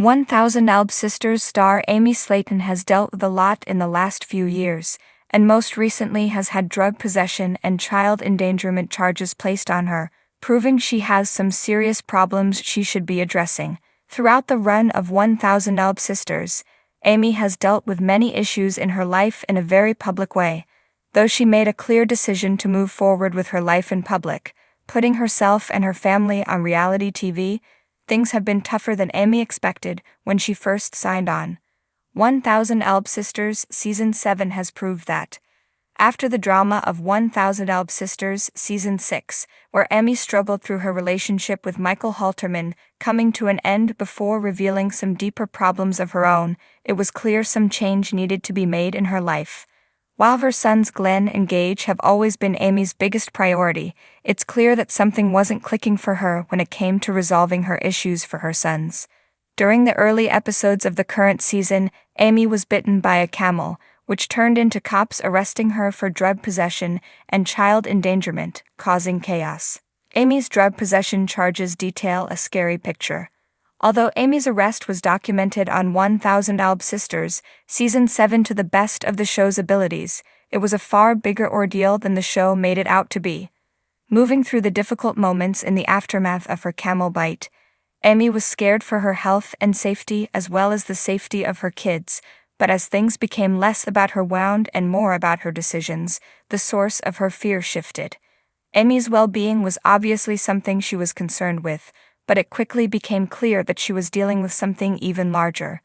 1000 Elb Sisters star Amy Slaton has dealt with a lot in the last few years, and most recently has had drug possession and child endangerment charges placed on her, proving she has some serious problems she should be addressing. Throughout the run of 1000 Elb Sisters, Amy has dealt with many issues in her life in a very public way. Though she made a clear decision to move forward with her life in public, putting herself and her family on reality TV, things have been tougher than Amy expected when she first signed on. 1000 Elb Sisters Season 7 has proved that. After the drama of 1000 Elb Sisters Season 6, where Amy struggled through her relationship with Michael Halterman, coming to an end before revealing some deeper problems of her own, it was clear some change needed to be made in her life. While her sons Glenn and Gage have always been Amy's biggest priority, it's clear that something wasn't clicking for her when it came to resolving her issues for her sons. During the early episodes of the current season, Amy was bitten by a camel, which turned into cops arresting her for drug possession and child endangerment, causing chaos. Amy's drug possession charges detail a scary picture. Although Amy's arrest was documented on 1000 Elb Sisters Season 7 to the best of the show's abilities, it was a far bigger ordeal than the show made it out to be. Moving through the difficult moments in the aftermath of her camel bite, Amy was scared for her health and safety as well as the safety of her kids, but as things became less about her wound and more about her decisions, the source of her fear shifted. Amy's well-being was obviously something she was concerned with, but it quickly became clear that she was dealing with something even larger.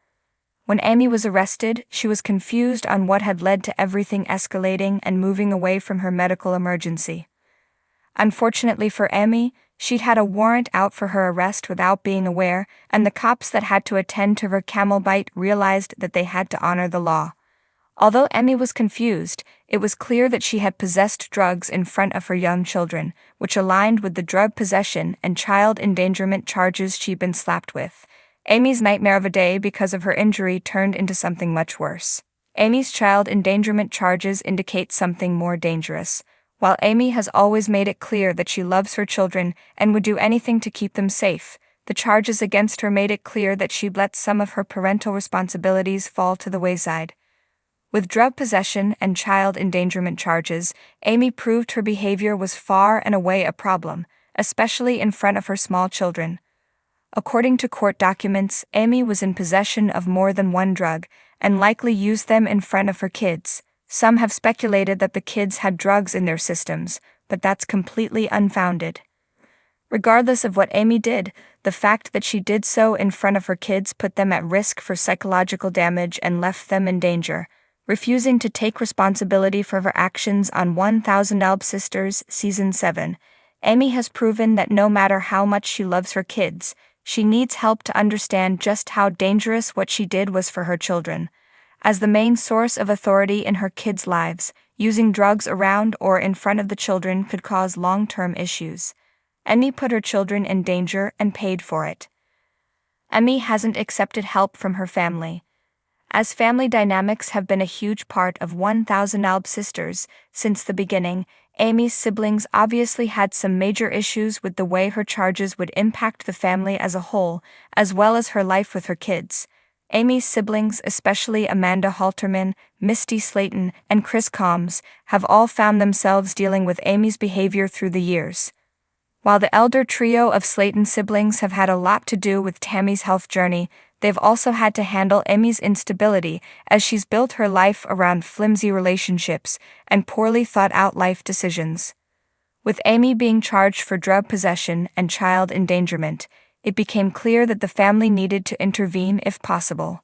When Amy was arrested, she was confused on what had led to everything escalating and moving away from her medical emergency. Unfortunately for Amy, she'd had a warrant out for her arrest without being aware, and the cops that had to attend to her camel bite realized that they had to honor the law. Although Amy was confused, it was clear that she had possessed drugs in front of her young children, which aligned with the drug possession and child endangerment charges she'd been slapped with. Amy's nightmare of a day because of her injury turned into something much worse. Amy's child endangerment charges indicate something more dangerous. While Amy has always made it clear that she loves her children and would do anything to keep them safe, the charges against her made it clear that she'd let some of her parental responsibilities fall to the wayside. With drug possession and child endangerment charges, Amy proved her behavior was far and away a problem, especially in front of her small children. According to court documents, Amy was in possession of more than one drug, and likely used them in front of her kids. Some have speculated that the kids had drugs in their systems, but that's completely unfounded. Regardless of what Amy did, the fact that she did so in front of her kids put them at risk for psychological damage and left them in danger. Refusing to take responsibility for her actions on 1000 Elb Sisters Season 7, Amy has proven that no matter how much she loves her kids, she needs help to understand just how dangerous what she did was for her children. As the main source of authority in her kids' lives, using drugs around or in front of the children could cause long-term issues. Amy put her children in danger and paid for it. Amy hasn't accepted help from her family. As family dynamics have been a huge part of 1000 Elb Sisters since the beginning, Amy's siblings obviously had some major issues with the way her charges would impact the family as a whole, as well as her life with her kids. Amy's siblings, especially Amanda Halterman, Misty Slaton, and Chris Combs, have all found themselves dealing with Amy's behavior through the years. While the elder trio of Slaton siblings have had a lot to do with Tammy's health journey, they've also had to handle Amy's instability as she's built her life around flimsy relationships and poorly thought-out life decisions. With Amy being charged for drug possession and child endangerment, it became clear that the family needed to intervene if possible.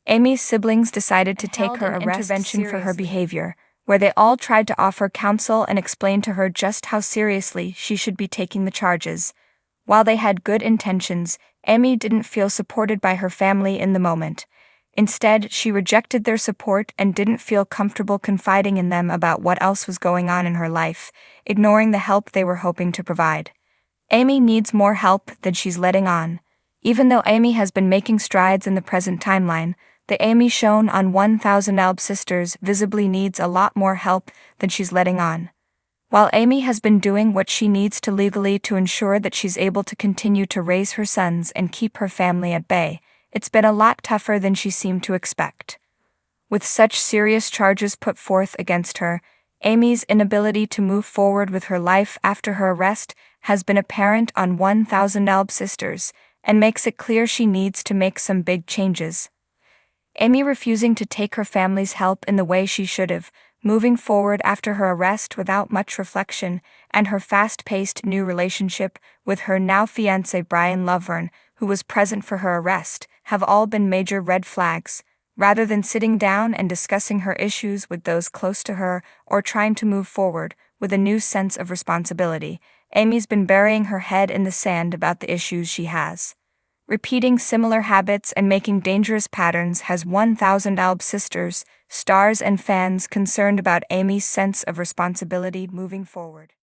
Amy's siblings decided to take her intervention for her behavior, where they all tried to offer counsel and explain to her just how seriously she should be taking the charges. While they had good intentions, Amy didn't feel supported by her family in the moment. Instead, she rejected their support and didn't feel comfortable confiding in them about what else was going on in her life, ignoring the help they were hoping to provide. Amy needs more help than she's letting on. Even though Amy has been making strides in the present timeline, the Amy shown on 1000 Elb Sisters visibly needs a lot more help than she's letting on. While Amy has been doing what she needs to legally to ensure that she's able to continue to raise her sons and keep her family at bay, It's been a lot tougher than she seemed to expect. With such serious charges put forth against her, Amy's inability to move forward with her life after her arrest has been apparent on 1000 Alb Sisters, and makes it clear she needs to make some big changes. Amy refusing to take her family's help in the way she should have, moving forward after her arrest without much reflection, and her fast-paced new relationship with her now fiancé Brian Lovern, who was present for her arrest, have all been major red flags. Rather than sitting down and discussing her issues with those close to her or trying to move forward with a new sense of responsibility, Amy's been burying her head in the sand about the issues she has. Repeating similar habits and making dangerous patterns has 1000 Alb Sisters, stars and fans concerned about Amy's sense of responsibility moving forward.